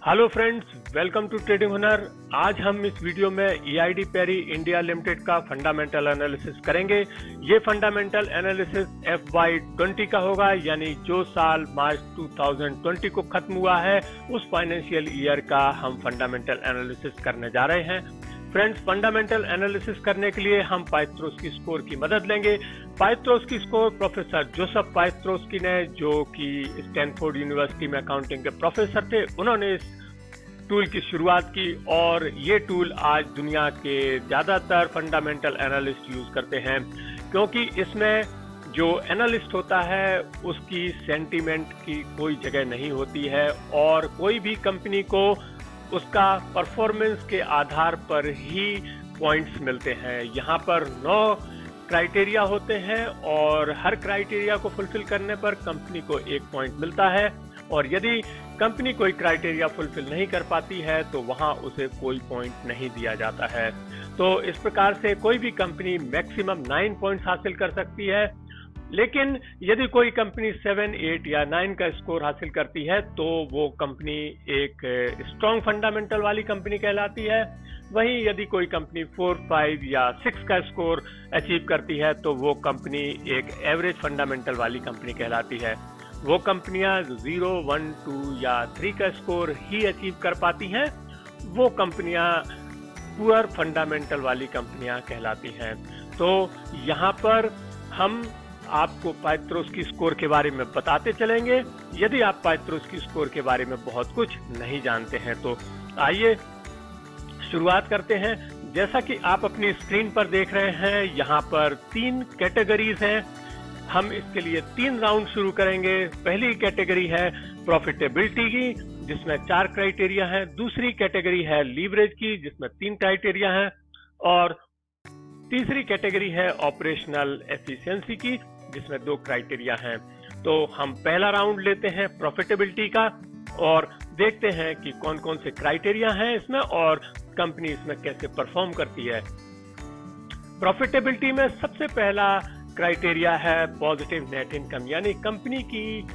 Hello friends, welcome to trading Hunar. आज हम इस वीडियो में EID पेरी इंडिया लिमिटेड का फंडामेंटल एनालिसिस करेंगे। ये फंडामेंटल एनालिसिस FY20 का होगा, यानी जो साल मार्च 2020 को खत्म हुआ है उस फाइनेंशियल ईयर का हम फंडामेंटल एनालिसिस करने जा रहे हैं। फ्रेंड्स, फंडामेंटल एनालिसिस करने के लिए हम पाइथ्रोस्की स्कोर की मदद लेंगे। पाइथ्रोस्की स्कोर प्रोफेसर जोसेफ पाइथ्रोस्की ने, जो कि स्टैनफोर्ड यूनिवर्सिटी में अकाउंटिंग के प्रोफेसर थे, उन्होंने इस टूल की शुरुआत की और ये टूल आज दुनिया के ज़्यादातर फंडामेंटल एनालिस्ट यूज करते हैं, क्योंकि इसमें जो एनालिस्ट होता है उसकी सेंटीमेंट की कोई जगह नहीं होती है और कोई भी कंपनी को उसका परफॉर्मेंस के आधार पर ही पॉइंट्स मिलते हैं। यहाँ पर 9 क्राइटेरिया होते हैं और हर क्राइटेरिया को फुलफिल करने पर कंपनी को 1 पॉइंट मिलता है, और यदि कंपनी कोई क्राइटेरिया फुलफिल नहीं कर पाती है तो वहाँ उसे कोई पॉइंट नहीं दिया जाता है। तो इस प्रकार से कोई भी कंपनी मैक्सिमम 9 पॉइंट्स हासिल कर सकती है, लेकिन यदि कोई कंपनी 7, 8 या 9 का स्कोर हासिल करती है तो वो कंपनी एक स्ट्रॉन्ग फंडामेंटल वाली कंपनी कहलाती है। वहीं यदि कोई कंपनी 4, 5 या 6 का स्कोर अचीव करती है तो वो कंपनी एक एवरेज फंडामेंटल वाली कंपनी कहलाती है। वो कंपनियां 0, 1, 2 या 3 का स्कोर ही अचीव कर पाती हैं, वो कंपनियां पुअर फंडामेंटल वाली कंपनियां कहलाती हैं। तो यहाँ पर हम आपको पाइथ्रोस्की स्कोर के बारे में बताते चलेंगे, यदि आप पाइथ्रोस्की स्कोर के बारे में बहुत कुछ नहीं जानते हैं। तो आइए शुरुआत करते हैं। जैसा कि आप अपनी स्क्रीन पर देख रहे हैं, यहाँ पर 3 कैटेगरीज हैं। हम इसके लिए 3 राउंड शुरू करेंगे। पहली कैटेगरी है प्रॉफिटेबिलिटी की, जिसमें 4 क्राइटेरिया हैं। दूसरी कैटेगरी है लीवरेज की, जिसमें 3 क्राइटेरिया हैं, और तीसरी कैटेगरी है ऑपरेशनल एफिशिएंसी की, जिसमें 2 क्राइटेरिया हैं। तो हम पहला राउंड लेते हैं प्रॉफिटेबिलिटी का और देखते हैं कि कौन कौन से क्राइटेरिया हैं इसमें और कंपनी इसमें कैसे परफॉर्म करती है। प्रॉफिटेबिलिटी में सबसे पहला क्राइटेरिया है पॉजिटिव नेट इनकम, यानी कंपनी की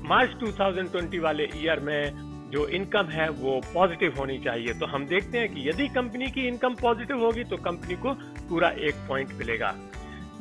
मार्च 2020 वाले ईयर में जो इनकम है वो पॉजिटिव होनी चाहिए। तो हम देखते हैं कि यदि कंपनी की इनकम पॉजिटिव होगी तो कंपनी को पूरा 1 पॉइंट मिलेगा।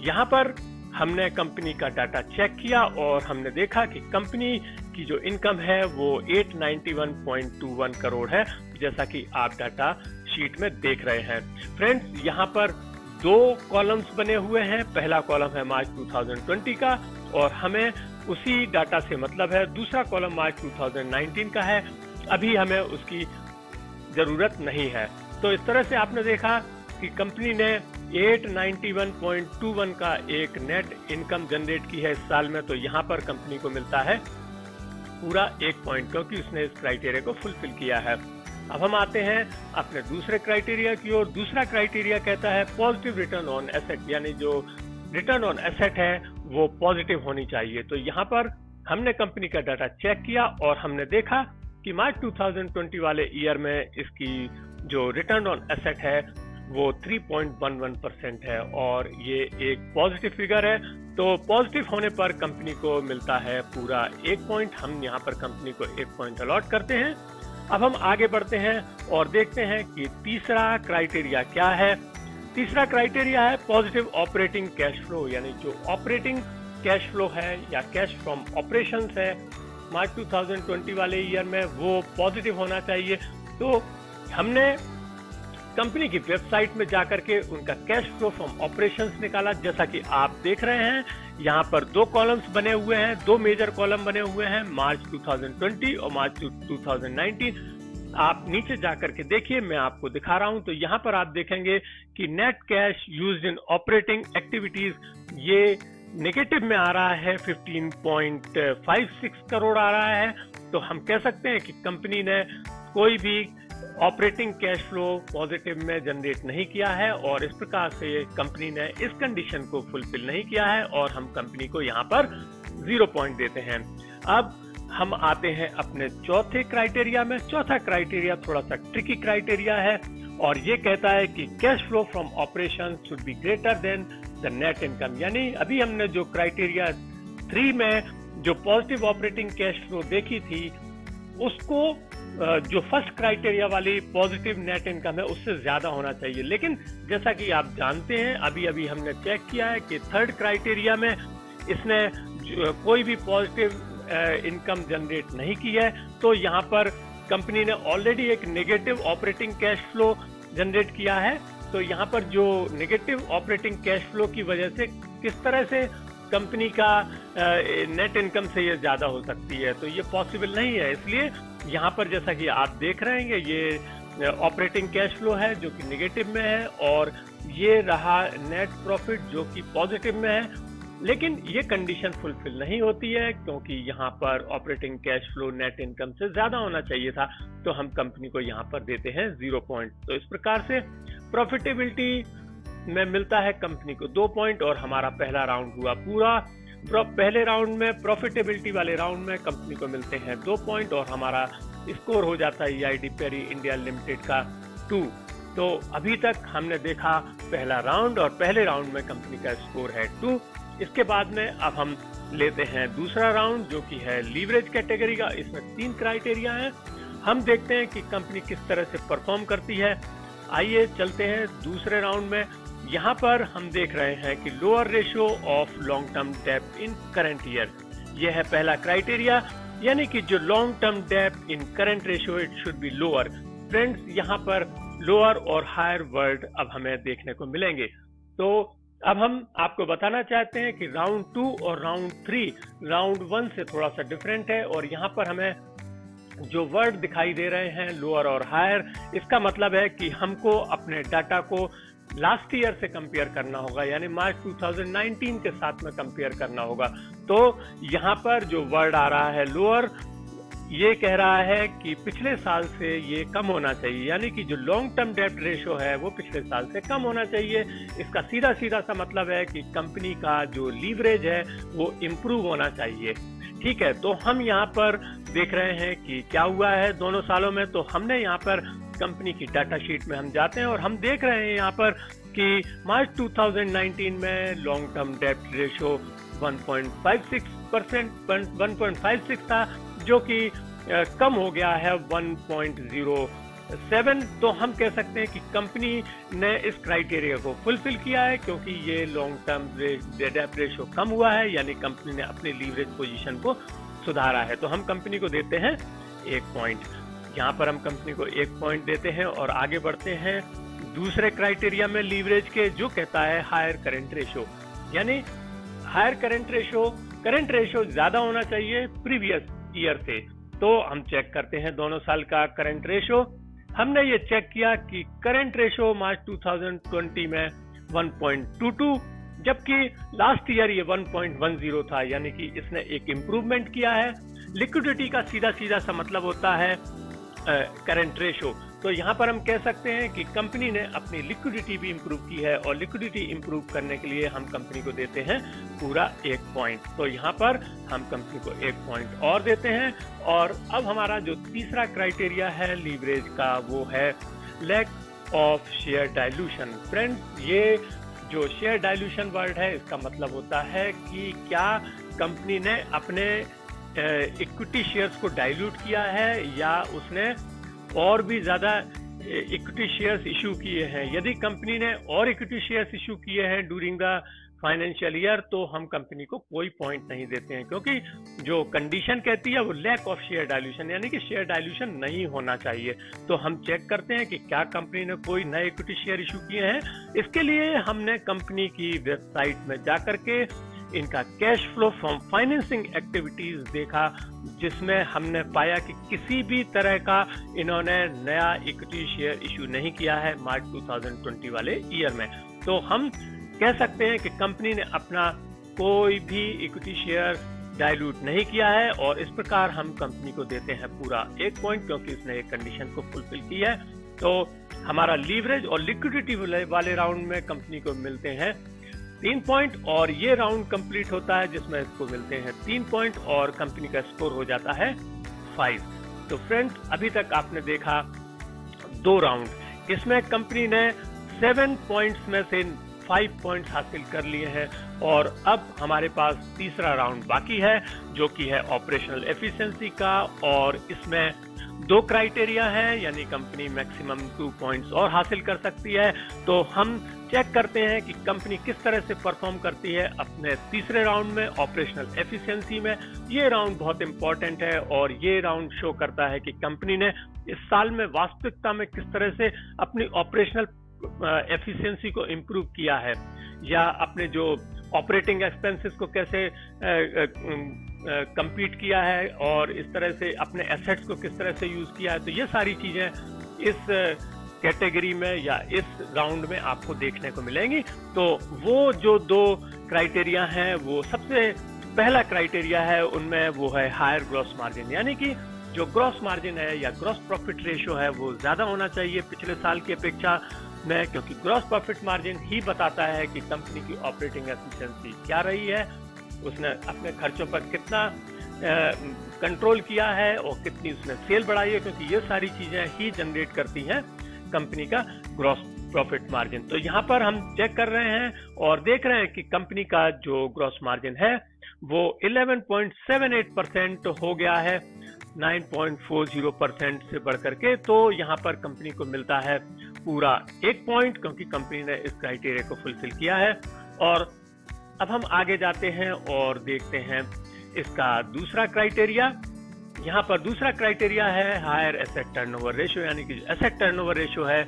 यहाँ पर हमने कंपनी का डाटा चेक किया और हमने देखा कि कंपनी की जो इनकम है वो 891.21 करोड़ है, जैसा कि आप डाटा शीट में देख रहे हैं। फ्रेंड्स, यहाँ पर 2 कॉलम्स बने हुए हैं। पहला कॉलम है मार्च 2020 का और हमें उसी डाटा से मतलब है। दूसरा कॉलम मार्च 2019 का है, अभी हमें उसकी जरूरत नहीं है। तो इस तरह से आपने देखा कि कंपनी ने 891.21 का एक नेट इनकम जनरेट की है इस साल में। तो यहाँ पर कंपनी को मिलता है पूरा 1 पॉइंट, क्योंकि उसने इस क्राइटेरिया को फुलफिल किया है। अब हम आते हैं अपने दूसरे क्राइटेरिया की ओर। दूसरा क्राइटेरिया कहता है पॉजिटिव रिटर्न ऑन एसेट, यानी जो रिटर्न ऑन एसेट है वो पॉजिटिव होनी चाहिए। तो यहाँ पर हमने कंपनी का डाटा चेक किया और हमने देखा कि मार्च 2020 वाले ईयर में इसकी जो रिटर्न ऑन एसेट है वो 3.11% है और ये एक पॉजिटिव फिगर है। तो पॉजिटिव होने पर कंपनी को मिलता है पूरा 1 पॉइंट। हम यहाँ पर कंपनी को 1 पॉइंट अलॉट करते हैं। अब हम आगे बढ़ते हैं और देखते हैं कि तीसरा क्राइटेरिया क्या है। तीसरा क्राइटेरिया है पॉजिटिव ऑपरेटिंग कैश फ्लो, यानी जो ऑपरेटिंग कैश फ्लो है या कैश फ्रॉम ऑपरेशंस है मार्च 2020 वाले ईयर में वो पॉजिटिव होना चाहिए। तो हमने कंपनी की वेबसाइट में जाकर के उनका कैश फ्लो फ्रॉम ऑपरेशंस निकाला, जैसा कि आप देख रहे हैं। यहाँ पर 2 कॉलम्स बने हुए हैं, 2 मेजर कॉलम बने हुए हैं, मार्च 2020 और मार्च 2019। आप नीचे जाकर के देखिए, मैं आपको दिखा रहा हूं। तो यहाँ पर आप देखेंगे कि net cash used in operating activities ये नेगेटिव में आ रहा है, 15.56 करोड़ आ रहा है। तो हम कह सकते हैं कि कंपनी ने कोई भी ऑपरेटिंग कैश फ्लो पॉजिटिव में जनरेट नहीं किया है और इस प्रकार से कंपनी ने इस कंडीशन को फुलफिल नहीं किया है और हम कंपनी को यहाँ पर 0 पॉइंट देते हैं। अब हम आते हैं अपने चौथे क्राइटेरिया में। चौथा क्राइटेरिया थोड़ा सा ट्रिकी क्राइटेरिया है और ये कहता है कि cash flow from operation should be greater than the net income, यानी अभी हमने जो क्राइटेरिया 3 में जो पॉजिटिव ऑपरेटिंग कैश फ्लो देखी थी उसको जो फर्स्ट क्राइटेरिया वाली पॉजिटिव नेट इनकम है उससे ज्यादा होना चाहिए। लेकिन जैसा कि आप जानते हैं, अभी अभी हमने चेक किया है कि थर्ड क्राइटेरिया में इसने कोई भी पॉजिटिव इनकम जनरेट नहीं की है। तो यहाँ पर कंपनी ने ऑलरेडी एक negative operating cash flow generate किया है। तो यहाँ पर जो नेगेटिव ऑपरेटिंग कैश फ्लो की वजह से किस तरह से कंपनी का नेट इनकम से ये ज्यादा हो सकती है, तो ये पॉसिबल नहीं है। इसलिए यहाँ पर जैसा कि आप देख रहे हैं, ये ऑपरेटिंग कैश फ्लो है जो कि नेगेटिव में है, और ये रहा नेट प्रॉफिट जो कि पॉजिटिव में है। लेकिन ये कंडीशन फुलफिल नहीं होती है, क्योंकि यहाँ पर operating cash flow net income से ज्यादा होना चाहिए था। तो हम कंपनी को यहाँ पर देते हैं 0 पॉइंट। तो इस प्रकार से प्रॉफिटेबिलिटी में मिलता है कंपनी को 2 पॉइंट, और हमारा पहला राउंड हुआ पूरा। पहले राउंड में, प्रॉफिटेबिलिटी वाले राउंड में कंपनी को मिलते हैं 2 पॉइंट, और हमारा स्कोर हो जाता है EID पेरी इंडिया लिमिटेड का 2। तो अभी तक हमने देखा पहला राउंड, और पहले राउंड में कंपनी का स्कोर है 2। इसके बाद में अब हम लेते हैं दूसरा राउंड जो कि है लीवरेज कैटेगरी का। इसमें 3 क्राइटेरिया हैं। हम देखते हैं कि कंपनी किस तरह से परफॉर्म करती है। आइए चलते हैं दूसरे राउंड में। यहाँ पर हम देख रहे हैं कि lower ratio of long term डेब्ट इन करंट ईयर, यह है पहला क्राइटेरिया, यानी कि जो लॉन्ग टर्म डेब्ट in current ratio it should be lower. Friends, यहाँ पर लोअर और हायर वर्ड अब हमें देखने को मिलेंगे। तो अब हम आपको बताना चाहते हैं कि राउंड 2 और राउंड 3 राउंड 1 से थोड़ा सा डिफरेंट है, और यहाँ पर हमें जो वर्ड दिखाई दे रहे हैं लोअर और हायर, इसका मतलब है कि हमको अपने डाटा को लास्ट ईयर से कंपेयर करना होगा, यानी मार्च 2019 के साथ में कंपेयर करना होगा। तो यहाँ पर जो वर्ड आ रहा है लोअर, ये कह रहा है कि पिछले साल से ये कम होना चाहिए, यानी कि जो लॉन्ग टर्म डेब्ट रेशियो है वो पिछले साल से कम होना चाहिए। इसका सीधा सीधा सा मतलब है कि कंपनी का जो लीवरेज है वो इम्प्रूव होना चाहिए। ठीक है, तो हम यहाँ पर देख रहे हैं कि क्या हुआ है दोनों सालों में। तो हमने यहाँ पर कंपनी की डाटा शीट में हम जाते हैं, और हम देख रहे हैं यहाँ पर कि मार्च 2019 में लॉन्ग टर्म डेब्ट रेशियो 1.56% था, जो कि कम हो गया है 1.07। तो हम कह सकते हैं कि कंपनी ने इस क्राइटेरिया को फुलफिल किया है, क्योंकि ये लॉन्ग टर्म डेब्ट रेशियो कम हुआ है, यानी कंपनी ने अपने लीवरेज पोजीशन को सुधारा है। तो हम कंपनी को देते हैं 1 पॉइंट। यहाँ पर हम कंपनी को 1 पॉइंट देते हैं, और आगे बढ़ते हैं दूसरे क्राइटेरिया में लीवरेज के, जो कहता है हायर करंट रेशियो, यानी हायर करंट रेशियो ज्यादा होना चाहिए प्रीवियस ईयर से। तो हम चेक करते हैं दोनों साल का करंट रेशियो। हमने ये चेक किया कि करंट रेशियो मार्च 2020 में 1.22, जबकि लास्ट ईयर ये 1.10 था, यानी कि इसने एक इम्प्रूवमेंट किया है। लिक्विडिटी का सीधा सीधा सा मतलब होता है करंट रेशियो। तो यहाँ पर हम कह सकते हैं कि कंपनी ने अपनी लिक्विडिटी भी इम्प्रूव की है, और लिक्विडिटी इम्प्रूव करने के लिए हम कंपनी को देते हैं पूरा 1 पॉइंट। तो यहाँ पर हम कंपनी को 1 पॉइंट और देते हैं। और अब हमारा जो तीसरा क्राइटेरिया है लीवरेज का, वो है lack of share dilution. Friends, ये जो शेयर डाइल्यूशन वर्ड है, इसका मतलब होता है कि क्या कंपनी ने अपने इक्विटी शेयर्स को डाइल्यूट किया है, या उसने और भी ज्यादा इक्विटी शेयर्स इशू किए हैं। यदि कंपनी ने और इक्विटी शेयर्स इशू किए हैं ड्यूरिंग द फाइनेंशियल ईयर, तो हम कंपनी को कोई पॉइंट नहीं देते हैं, क्योंकि जो कंडीशन कहती है वो लैक ऑफ शेयर डाइल्यूशन, यानी कि शेयर डाइल्यूशन नहीं होना चाहिए। तो हम चेक करते हैं कि क्या कंपनी ने कोई नए इक्विटी शेयर इशू किए हैं। इसके लिए हमने कंपनी की वेबसाइट में जाकर के इनका cash flow from financing activities देखा, जिसमें हमने पाया कि किसी भी तरह का इन्होंने नया इक्विटी शेयर इशू नहीं किया है मार्च 2020 वाले ईयर में। तो हम कह सकते हैं कि कंपनी ने अपना कोई भी इक्विटी शेयर डाइल्यूट नहीं किया है, और इस प्रकार हम कंपनी को देते हैं पूरा 1 पॉइंट, क्योंकि इसने एक कंडीशन को फुलफिल की है। तो हमारा लीवरेज और लिक्विडिटी वाले राउंड में कंपनी को मिलते हैं 3 पॉइंट, और ये राउंड कंप्लीट होता है जिसमें इसको मिलते हैं 3 पॉइंट, और कंपनी का स्कोर हो जाता है 5। तो फ्रेंड्स, अभी तक आपने देखा 2 राउंड, इसमें कंपनी ने 7 पॉइंट्स में से 5 पॉइंट्स हासिल कर लिए हैं, और अब हमारे पास तीसरा राउंड बाकी है, जो कि है ऑपरेशनल एफिशिएंसी का, और इसमें 2 क्राइटेरिया है, यानी कंपनी मैक्सिमम 2 पॉइंट्स और हासिल कर सकती है। तो हम चेक करते हैं कि कंपनी किस तरह से परफॉर्म करती है अपने तीसरे राउंड में, ऑपरेशनल एफिशिएंसी में। ये राउंड बहुत इंपॉर्टेंट है और ये राउंड शो करता है कि कंपनी ने इस साल में वास्तविकता में किस तरह से अपनी ऑपरेशनल एफिशिएंसी को इम्प्रूव किया है, या अपने जो ऑपरेटिंग एक्सपेंसेस को कैसे कंपीट किया है, और इस तरह से अपने एसेट्स को किस तरह से यूज किया है। तो ये सारी चीजें इस कैटेगरी में या इस राउंड में आपको देखने को मिलेंगी। तो वो जो 2 क्राइटेरिया हैं, वो सबसे पहला क्राइटेरिया है उनमें वो है हायर ग्रॉस मार्जिन, यानी कि जो ग्रॉस मार्जिन है या ग्रॉस प्रॉफिट रेशियो है वो ज्यादा होना चाहिए पिछले साल की अपेक्षा में, क्योंकि ग्रॉस प्रॉफिट मार्जिन ही बताता है कि कंपनी की ऑपरेटिंग एफिशिएंसी क्या रही है, उसने अपने खर्चों पर कितना कंट्रोल किया है और कितनी उसने सेल बढ़ाई है, क्योंकि ये सारी चीजें ही जनरेट करती हैं कंपनी का ग्रॉस प्रॉफिट मार्जिन। तो यहाँ पर हम चेक कर रहे हैं और देख रहे हैं कि कंपनी का जो ग्रॉस मार्जिन है वो 11.78% हो गया है 9.40% से बढ़कर के। तो यहाँ पर कंपनी को मिलता है पूरा 1 पॉइंट, क्योंकि कंपनी ने इस क्राइटेरिया को फुलफिल किया है। और अब हम आगे जाते हैं और देखते हैं इसका दूसरा क्राइटेरिया। यहाँ पर दूसरा क्राइटेरिया है हायर एसेट टर्नओवर रेशियो, यानी कि एसेट टर्नओवर रेशियो है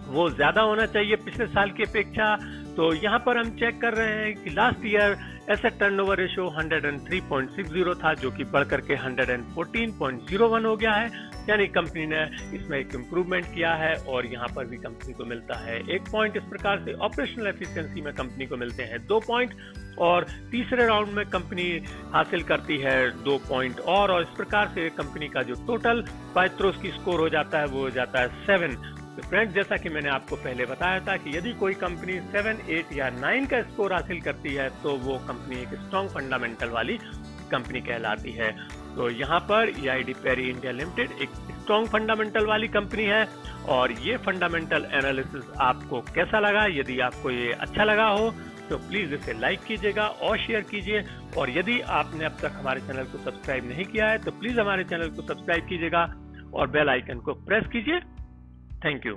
वो ज्यादा होना चाहिए पिछले साल की अपेक्षा। तो यहाँ पर हम चेक कर रहे हैं कि last year asset turnover ratio 103.60 था, जो कि बढ़कर के 114.01 हो गया है, यानी कंपनी ने इसमें एक इम्प्रूवमेंट किया है और यहाँ पर भी कंपनी को मिलता है 1 पॉइंट। इस प्रकार से ऑपरेशनल एफिशिएंसी में कंपनी को मिलते हैं 2 पॉइंट, और तीसरे राउंड में कंपनी हासिल करती है 2 पॉइंट और इस प्रकार से कंपनी का जो टोटल पाइथ्रोस की स्कोर हो जाता है वो हो जाता है 7। तो फ्रेंड्स, जैसा कि मैंने आपको पहले बताया था कि यदि कोई कंपनी 7, 8 या 9 का स्कोर हासिल करती है तो वो कंपनी एक स्ट्रॉन्ग फंडामेंटल वाली कंपनी कहलाती है। तो यहाँ पर EID पेरी इंडिया लिमिटेड एक स्ट्रॉन्ग फंडामेंटल वाली कंपनी है। और ये फंडामेंटल एनालिसिस आपको कैसा लगा? यदि आपको ये अच्छा लगा हो तो प्लीज इसे लाइक कीजिएगा और शेयर कीजिए, और यदि आपने अब तक हमारे चैनल को सब्सक्राइब नहीं किया है तो प्लीज हमारे चैनल को सब्सक्राइब कीजिएगा और बेल आइकन को प्रेस कीजिए। Thank you.